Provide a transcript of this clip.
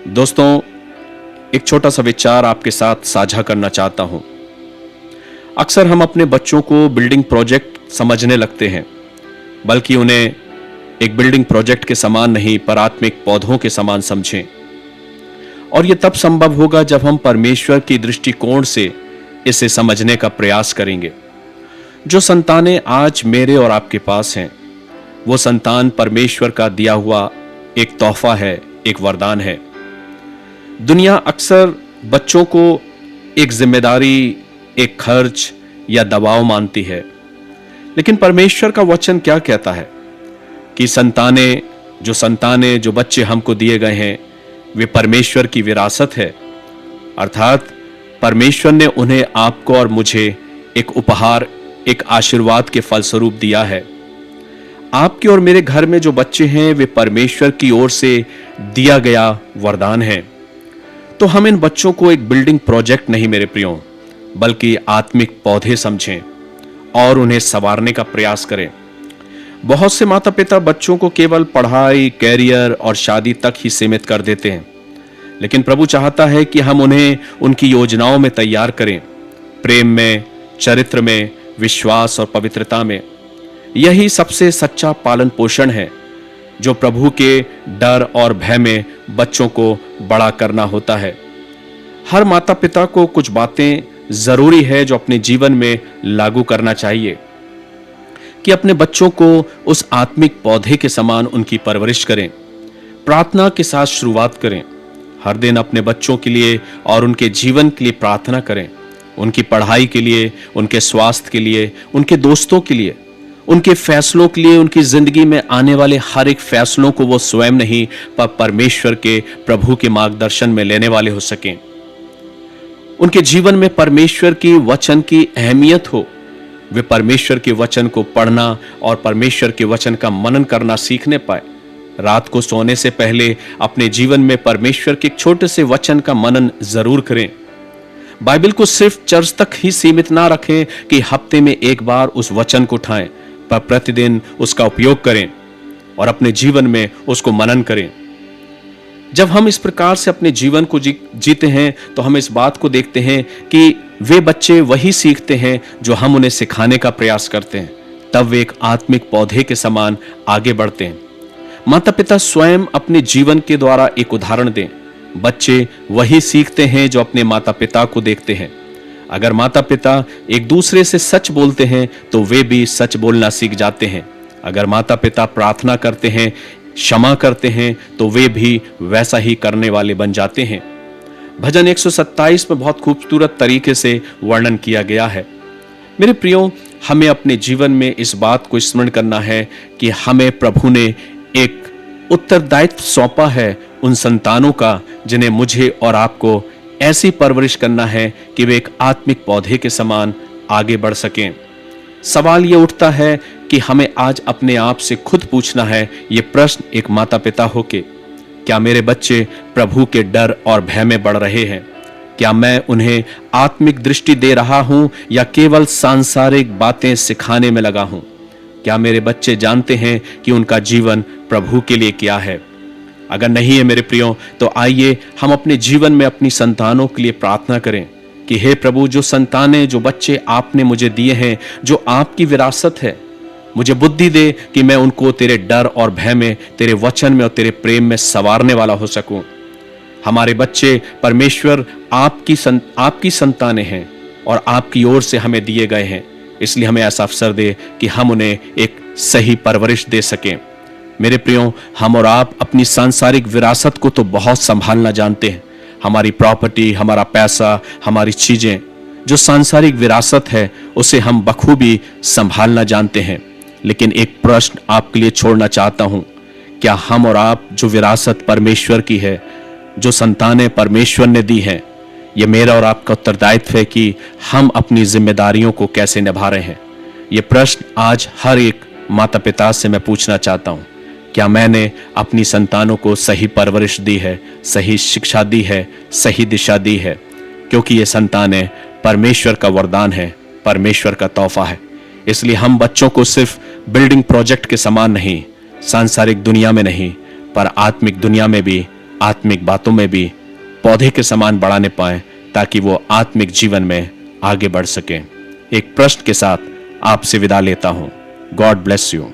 दोस्तों, एक छोटा सा विचार आपके साथ साझा करना चाहता हूं। अक्सर हम अपने बच्चों को बिल्डिंग प्रोजेक्ट समझने लगते हैं, बल्कि उन्हें एक बिल्डिंग प्रोजेक्ट के समान नहीं पर आत्मिक पौधों के समान समझें। और यह तब संभव होगा जब हम परमेश्वर की दृष्टिकोण से इसे समझने का प्रयास करेंगे। जो संतानें आज मेरे और आपके पास हैं, वो संतान परमेश्वर का दिया हुआ एक तोहफा है, एक वरदान है। दुनिया अक्सर बच्चों को एक जिम्मेदारी, एक खर्च या दबाव मानती है, लेकिन परमेश्वर का वचन क्या कहता है कि संतानें जो बच्चे हमको दिए गए हैं, वे परमेश्वर की विरासत है। अर्थात परमेश्वर ने उन्हें आपको और मुझे एक उपहार, एक आशीर्वाद के फलस्वरूप दिया है। आपके और मेरे घर में जो बच्चे हैं, वे परमेश्वर की ओर से दिया गया वरदान है। तो हम इन बच्चों को एक बिल्डिंग प्रोजेक्ट नहीं मेरे प्रियो, बल्कि आत्मिक पौधे समझें और उन्हें संवारने का प्रयास करें। बहुत से माता पिता बच्चों को केवल पढ़ाई, कैरियर और शादी तक ही सीमित कर देते हैं, लेकिन प्रभु चाहता है कि हम उन्हें उनकी योजनाओं में तैयार करें, प्रेम में, चरित्र में, विश्वास और पवित्रता में। यही सबसे सच्चा पालन पोषण है जो प्रभु के डर और भय में बच्चों को बड़ा करना होता है। हर माता पिता को कुछ बातें जरूरी है जो अपने जीवन में लागू करना चाहिए कि अपने बच्चों को उस आत्मिक पौधे के समान उनकी परवरिश करें। प्रार्थना के साथ शुरुआत करें। हर दिन अपने बच्चों के लिए और उनके जीवन के लिए प्रार्थना करें, उनकी पढ़ाई के लिए, उनके स्वास्थ्य के लिए, उनके दोस्तों के लिए, उनके फैसलों के लिए। उनकी जिंदगी में आने वाले हर एक फैसलों को वो स्वयं नहीं पर परमेश्वर के, प्रभु के मार्गदर्शन में लेने वाले हो सकें। उनके जीवन में परमेश्वर की वचन की अहमियत हो। वे परमेश्वर के वचन को पढ़ना और परमेश्वर के वचन का मनन करना सीखने पाए। रात को सोने से पहले अपने जीवन में परमेश्वर के एक छोटे से वचन का मनन जरूर करें। बाइबल को सिर्फ चर्च तक ही सीमित ना रखें कि हफ्ते में एक बार उस वचन को उठाएं, पर प्रतिदिन उसका उपयोग करें और अपने जीवन में उसको मनन करें। जब हम इस प्रकार से अपने जीवन को जीते हैं, तो हम इस बात को देखते हैं कि वे बच्चे वही सीखते हैं जो हम उन्हें सिखाने का प्रयास करते हैं। तब वे एक आत्मिक पौधे के समान आगे बढ़ते हैं। माता पिता स्वयं अपने जीवन के द्वारा एक उदाहरण दें। बच्चे वही सीखते हैं जो अपने माता पिता को देखते हैं। अगर माता पिता एक दूसरे से सच बोलते हैं, तो वे भी सच बोलना सीख जाते हैं। अगर माता पिता प्रार्थना करते हैं, क्षमा करते हैं, तो वे भी वैसा ही करने वाले बन जाते हैं। भजन 127 में बहुत खूबसूरत तरीके से वर्णन किया गया है। मेरे प्रियो, हमें अपने जीवन में इस बात को स्मरण करना है कि हमें प्रभु ने एक उत्तरदायित्व सौंपा है उन संतानों का, जिन्हें मुझे और आपको ऐसी परवरिश करना है कि वे एक आत्मिक पौधे के समान आगे बढ़ सकें। सवाल यह उठता है कि हमें आज अपने आप से खुद पूछना है ये प्रश्न एक माता पिता होके, क्या मेरे बच्चे प्रभु के डर और भय में बढ़ रहे हैं? क्या मैं उन्हें आत्मिक दृष्टि दे रहा हूं या केवल सांसारिक बातें सिखाने में लगा हूं? क्या मेरे बच्चे जानते हैं कि उनका जीवन प्रभु के लिए क्या है? अगर नहीं है मेरे प्रियो, तो आइए हम अपने जीवन में अपनी संतानों के लिए प्रार्थना करें कि हे प्रभु, जो संतानें, जो बच्चे आपने मुझे दिए हैं, जो आपकी विरासत है, मुझे बुद्धि दे कि मैं उनको तेरे डर और भय में, तेरे वचन में और तेरे प्रेम में संवारने वाला हो सकूं। हमारे बच्चे परमेश्वर आपकी संतानें हैं और आपकी ओर से हमें दिए गए हैं, इसलिए हमें ऐसा अवसर दे कि हम उन्हें एक सही परवरिश दे सकें। मेरे प्रियो, हम और आप अपनी सांसारिक विरासत को तो बहुत संभालना जानते हैं। हमारी प्रॉपर्टी, हमारा पैसा, हमारी चीजें, जो सांसारिक विरासत है, उसे हम बखूबी संभालना जानते हैं। लेकिन एक प्रश्न आपके लिए छोड़ना चाहता हूं, क्या हम और आप जो विरासत परमेश्वर की है, जो संतानें परमेश्वर ने दी हैं, ये मेरा और आपका उत्तरदायित्व है कि हम अपनी जिम्मेदारियों को कैसे निभा रहे हैं? ये प्रश्न आज हर एक माता पिता से मैं पूछना चाहता हूं। क्या मैंने अपनी संतानों को सही परवरिश दी है, सही शिक्षा दी है, सही दिशा दी है? क्योंकि ये संतानें परमेश्वर का वरदान है, परमेश्वर का तोहफा है। इसलिए हम बच्चों को सिर्फ बिल्डिंग प्रोजेक्ट के समान नहीं, सांसारिक दुनिया में नहीं, पर आत्मिक दुनिया में भी आत्मिक बातों में भी पौधे के समान बढ़ाने पाएं, ताकि वो आत्मिक जीवन में आगे बढ़ सकें। एक प्रश्न के साथ आपसे विदा लेता हूं। God bless you.